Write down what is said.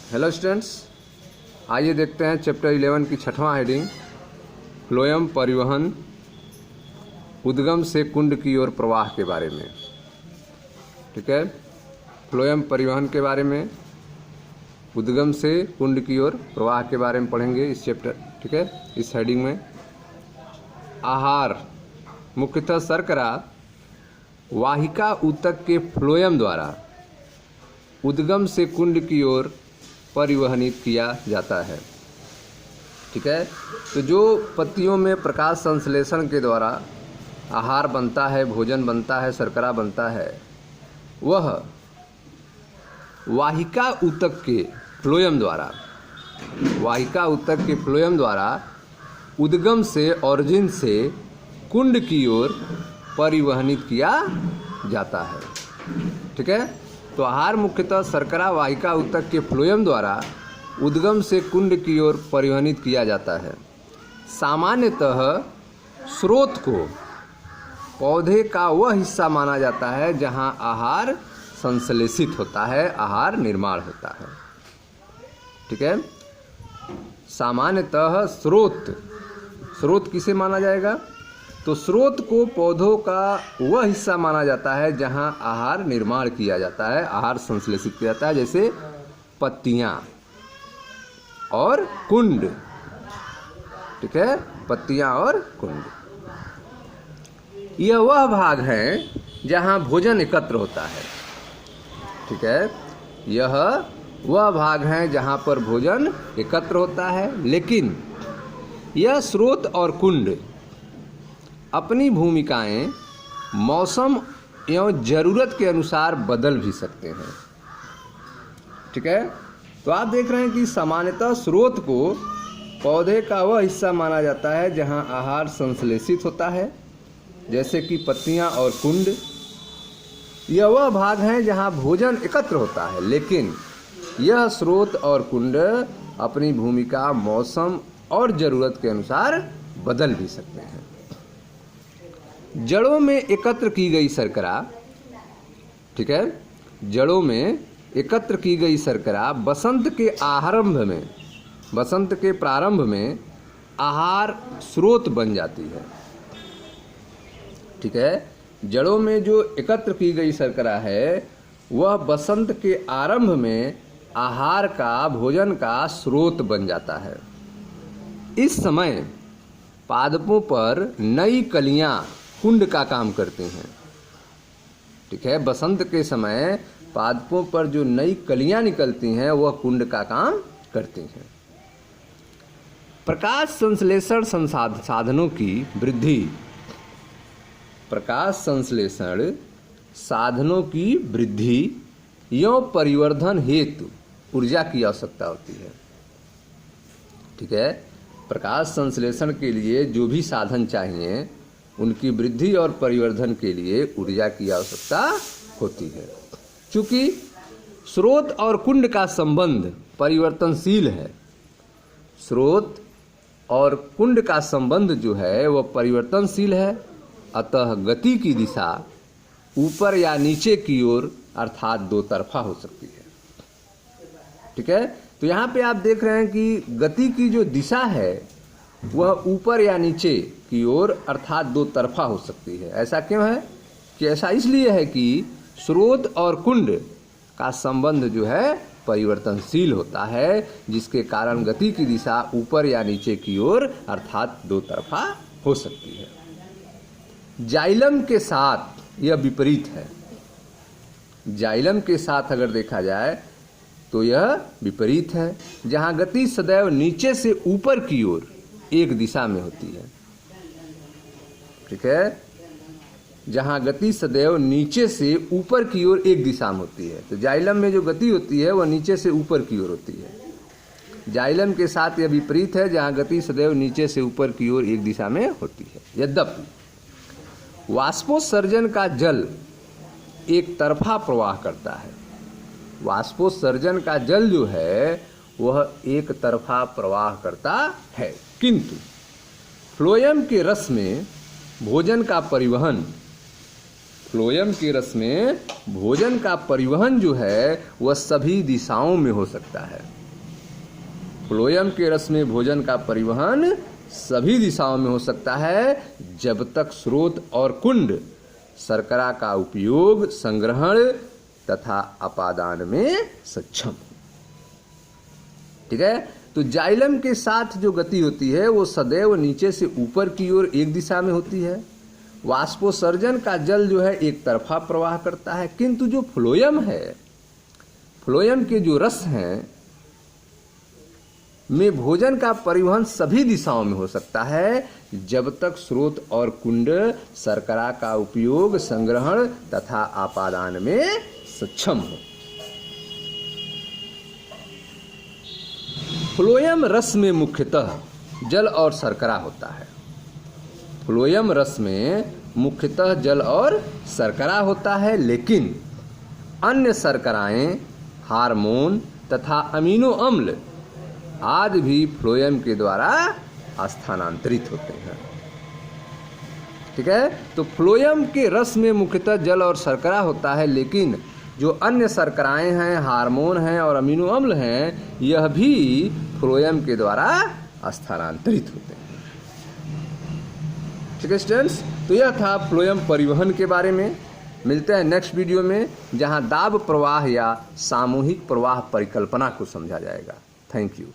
Hello students, आइए देखते हैं चैप्टर 11 की छठवां हेडिंग फ्लोएम परिवहन उद्गम से कुंड की ओर प्रवाह के बारे में। ठीक है, फ्लोएम परिवहन के बारे में, उद्गम से कुंड की ओर प्रवाह के बारे में पढ़ेंगे इस चैप्टर। ठीक है, इस हेडिंग में आहार मुख्यतः शर्करा वाहिका ऊतक के फ्लोएम द्वारा उद्गम से कुंड की ओर परिवहनित किया जाता है। ठीक है, तो जो पत्तियों में प्रकाश संश्लेषण के द्वारा आहार बनता है, भोजन बनता है, शर्करा बनता है, वह वाहिका ऊतक के फ्लोएम द्वारा उद्गम से ऑरिजिन से कुंड की ओर परिवहनित किया जाता है। ठीक है, तो आहार मुख्यतः शर्करा वाहिका ऊतक के फ्लोएम द्वारा उद्गम से कुंड की ओर परिवहनित किया जाता है। सामान्यतः स्रोत को पौधे का वह हिस्सा माना जाता है जहां आहार संश्लेषित होता है, आहार निर्माण होता है। ठीक है, सामान्यतः स्रोत किसे माना जाएगा? तो स्रोत को पौधों का वह हिस्सा माना जाता है जहां आहार निर्माण किया जाता है, आहार संश्लेषित किया जाता है, जैसे पत्तियां और कुंड। ठीक है, पत्तियां और कुंड यह वह भाग है जहां भोजन एकत्र होता है। ठीक है, यह वह भाग है जहां पर भोजन एकत्र होता है, लेकिन यह स्रोत और कुंड अपनी भूमिकाएं मौसम एवं ज़रूरत के अनुसार बदल भी सकते हैं। ठीक है, तो आप देख रहे हैं कि सामान्यतः स्रोत को पौधे का वह हिस्सा माना जाता है जहां आहार संश्लेषित होता है, जैसे कि पत्तियां और कुंड। यह वह भाग है जहां भोजन एकत्र होता है, लेकिन यह स्रोत और कुंड अपनी भूमिका मौसम और ज़रूरत के अनुसार बदल भी सकते हैं। जड़ों में एकत्र की गई शर्करा, ठीक है, जड़ों में एकत्र की गई शर्करा बसंत के प्रारंभ में आहार स्रोत बन जाती है। ठीक है, जड़ों में जो एकत्र की गई शर्करा है वह बसंत के आरंभ में आहार का, भोजन का स्रोत बन जाता है। इस समय पादपों पर नई कलियां कुंड का काम करते हैं। ठीक है, बसंत के समय पादपों पर जो नई कलियां निकलती हैं वह कुंड का काम करती हैं। प्रकाश संश्लेषण साधनों की वृद्धि, प्रकाश संश्लेषण साधनों की वृद्धि एवं परिवर्धन हेतु ऊर्जा की आवश्यकता होती है। ठीक है, प्रकाश संश्लेषण के लिए जो भी साधन चाहिए उनकी वृद्धि और परिवर्धन के लिए ऊर्जा की आवश्यकता होती है। चूँकि स्रोत और कुंड का संबंध परिवर्तनशील है, स्रोत और कुंड का संबंध जो है वह परिवर्तनशील है, अतः गति की दिशा ऊपर या नीचे की ओर अर्थात दो तरफा हो सकती है। ठीक है, तो यहाँ पे आप देख रहे हैं कि गति की जो दिशा है वह ऊपर या नीचे की ओर अर्थात दो तरफा हो सकती है। ऐसा क्यों है? कि ऐसा इसलिए है कि स्रोत और कुंड का संबंध जो है परिवर्तनशील होता है, जिसके कारण गति की दिशा ऊपर या नीचे की ओर अर्थात दो तरफा हो सकती है। जाइलम के साथ यह विपरीत है। जाइलम के साथ अगर देखा जाए तो यह विपरीत है, जहाँ गति सदैव नीचे से ऊपर की ओर एक दिशा में होती है। ठीक है, जहां गति सदैव नीचे से ऊपर की ओर एक दिशा में होती है, तो जाइलम में जो गति होती है वह नीचे से ऊपर की ओर होती है। जाइलम के साथ यह विपरीत है, जहां गति सदैव नीचे से ऊपर की ओर एक दिशा में होती है। यद्यपि वाष्पोत्सर्जन का जल एक तरफा प्रवाह करता है। वाष्पोत्सर्जन का जल जो है वह एक तरफा प्रवाह करता है, किंतु फ्लोएम के रस में भोजन का परिवहन जो है वह सभी दिशाओं में हो सकता है। फ्लोएम के रस में भोजन का परिवहन सभी दिशाओं में हो सकता है जब तक स्रोत और कुंड शर्करा का उपयोग, संग्रहण तथा अपादान में सक्षम। ठीक है, तो जाइलम के साथ जो गति होती है वो सदैव नीचे से ऊपर की ओर एक दिशा में होती है। वाष्पोत्सर्जन का जल जो है एक तरफा प्रवाह करता है, किंतु जो फ्लोएम है, फ्लोएम के जो रस हैं में भोजन का परिवहन सभी दिशाओं में हो सकता है जब तक स्रोत और कुंड शर्करा का उपयोग, संग्रहण तथा अपादान में सक्षम हो। फ्लोएम रस में मुख्यतः जल और शर्करा होता है। फ्लोएम रस में मुख्यतः जल और शर्करा होता है, लेकिन अन्य शर्कराएं, हार्मोन तथा अमीनो अम्ल आदि भी फ्लोएम के द्वारा स्थानांतरित होते हैं। ठीक है, तो फ्लोएम के रस में मुख्यतः जल और शर्करा होता है, लेकिन जो अन्य शर्कराएं हैं, हार्मोन हैं और अमीनो अम्ल हैं, यह भी फ्लोएम के द्वारा स्थानांतरित होते हैं। ठीक है स्टूडेंट्स, तो यह था फ्लोएम परिवहन के बारे में। मिलते हैं नेक्स्ट वीडियो में, जहां दाब प्रवाह या सामूहिक प्रवाह परिकल्पना को समझा जाएगा। Thank you.